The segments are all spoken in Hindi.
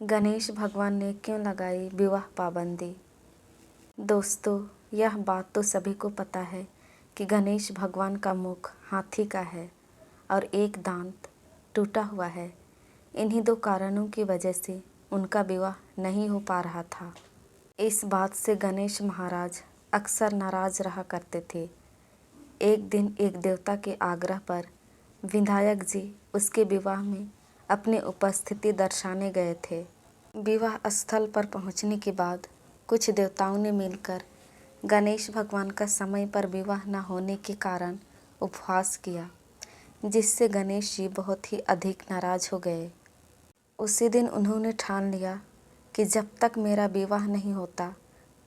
गणेश भगवान ने क्यों लगाई विवाह पाबंदी। दोस्तों, यह बात तो सभी को पता है कि गणेश भगवान का मुख हाथी का है और एक दांत टूटा हुआ है। इन्हीं दो कारणों की वजह से उनका विवाह नहीं हो पा रहा था। इस बात से गणेश महाराज अक्सर नाराज रहा करते थे। एक दिन एक देवता के आग्रह पर विधायक जी उसके विवाह में अपनी उपस्थिति दर्शाने गए थे। विवाह स्थल पर पहुंचने के बाद कुछ देवताओं ने मिलकर गणेश भगवान का समय पर विवाह न होने के कारण उपवास किया, जिससे गणेश जी बहुत ही अधिक नाराज हो गए। उसी दिन उन्होंने ठान लिया कि जब तक मेरा विवाह नहीं होता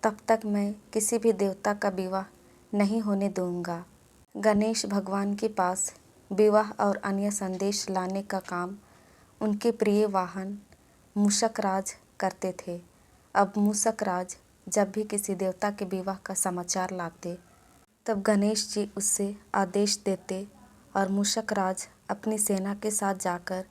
तब तक मैं किसी भी देवता का विवाह नहीं होने दूंगा। गणेश भगवान के पास विवाह और अन्य संदेश लाने का काम उनके प्रिय वाहन मूषक राज करते थे। अब मूषक राज जब भी किसी देवता के विवाह का समाचार लाते तब गणेश जी उससे आदेश देते और मूषक राज अपनी सेना के साथ जाकर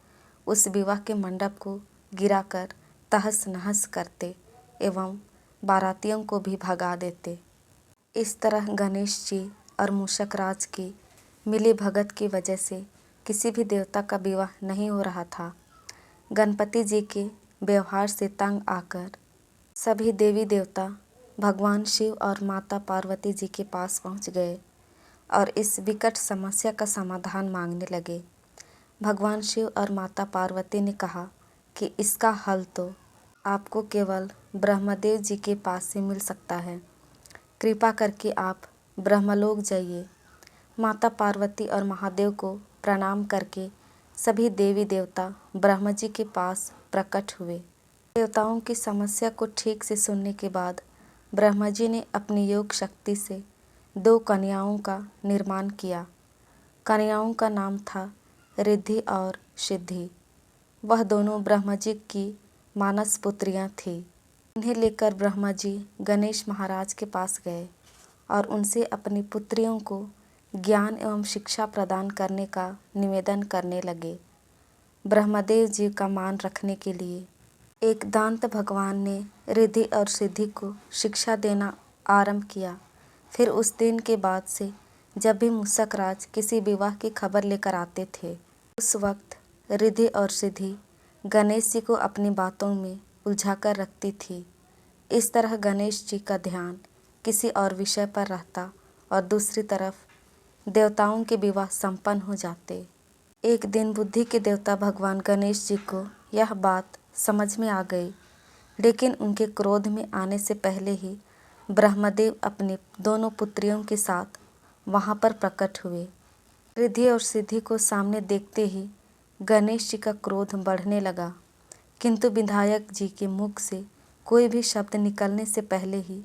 उस विवाह के मंडप को गिराकर तहस नहस करते एवं बारातियों को भी भगा देते। इस तरह गणेश जी और मूषक राज की मिली भगत की वजह से किसी भी देवता का विवाह नहीं हो रहा था। गणपति जी के व्यवहार से तंग आकर सभी देवी देवता भगवान शिव और माता पार्वती जी के पास पहुंच गए और इस विकट समस्या का समाधान मांगने लगे। भगवान शिव और माता पार्वती ने कहा कि इसका हल तो आपको केवल ब्रह्मदेव जी के पास से मिल सकता है। कृपा करके आप ब्रह्मलोक जाइए। माता पार्वती और महादेव को प्रणाम करके सभी देवी देवता ब्रह्मा जी के पास प्रकट हुए। देवताओं की समस्या को ठीक से सुनने के बाद ब्रह्मा जी ने अपनी योग शक्ति से 2 कन्याओं का निर्माण किया। कन्याओं का नाम था रिद्धि और सिद्धि। वह दोनों ब्रह्मा जी की मानस पुत्रियां थीं। इन्हें लेकर ब्रह्मा जी गणेश महाराज के पास गए और उनसे अपनी पुत्रियों को ज्ञान एवं शिक्षा प्रदान करने का निवेदन करने लगे। ब्रह्मदेव जी का मान रखने के लिए एक दांत भगवान ने रिद्धि और सिद्धि को शिक्षा देना आरंभ किया। फिर उस दिन के बाद से जब भी मूषक राज किसी विवाह की खबर लेकर आते थे, उस वक्त रिद्धि और सिद्धि गणेश जी को अपनी बातों में उलझाकर रखती थी। इस तरह गणेश जी का ध्यान किसी और विषय पर रहता और दूसरी तरफ देवताओं के विवाह संपन्न हो जाते। एक दिन बुद्धि के देवता भगवान गणेश जी को यह बात समझ में आ गई, लेकिन उनके क्रोध में आने से पहले ही ब्रह्मदेव अपनी दोनों पुत्रियों के साथ वहां पर प्रकट हुए। रिद्धि और सिद्धि को सामने देखते ही गणेश जी का क्रोध बढ़ने लगा, किंतु विधायक जी के मुख से कोई भी शब्द निकलने से पहले ही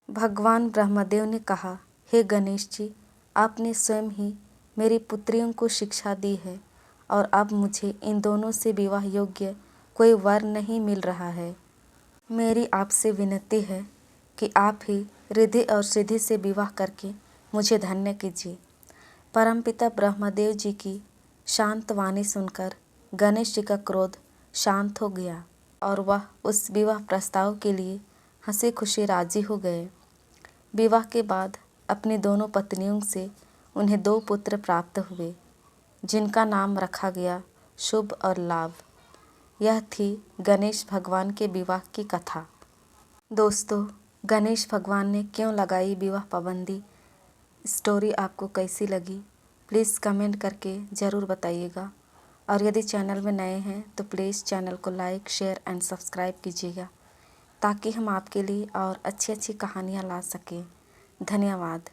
भगवान ब्रह्मदेव ने कहा, हे गणेश जी, आपने स्वयं ही मेरी पुत्रियों को शिक्षा दी है और अब मुझे इन दोनों से विवाह योग्य कोई वर नहीं मिल रहा है। मेरी आपसे विनती है कि आप ही रिद्धि और सिद्धि से विवाह करके मुझे धन्य कीजिए। परमपिता ब्रह्मदेव जी की शांत वाणी सुनकर गणेश जी का क्रोध शांत हो गया और वह उस विवाह प्रस्ताव के लिए हंसी खुशी राजी हो गए। विवाह के बाद अपनी दोनों पत्नियों से उन्हें 2 पुत्र प्राप्त हुए, जिनका नाम रखा गया शुभ और लाभ। यह थी गणेश भगवान के विवाह की कथा। दोस्तों, गणेश भगवान ने क्यों लगाई विवाह पाबंदी, स्टोरी आपको कैसी लगी प्लीज़ कमेंट करके ज़रूर बताइएगा। और यदि चैनल में नए हैं तो प्लीज़ चैनल को लाइक, शेयर एंड सब्सक्राइब कीजिएगा, ताकि हम आपके लिए और अच्छी अच्छी कहानियाँ ला सकें। धन्यवाद।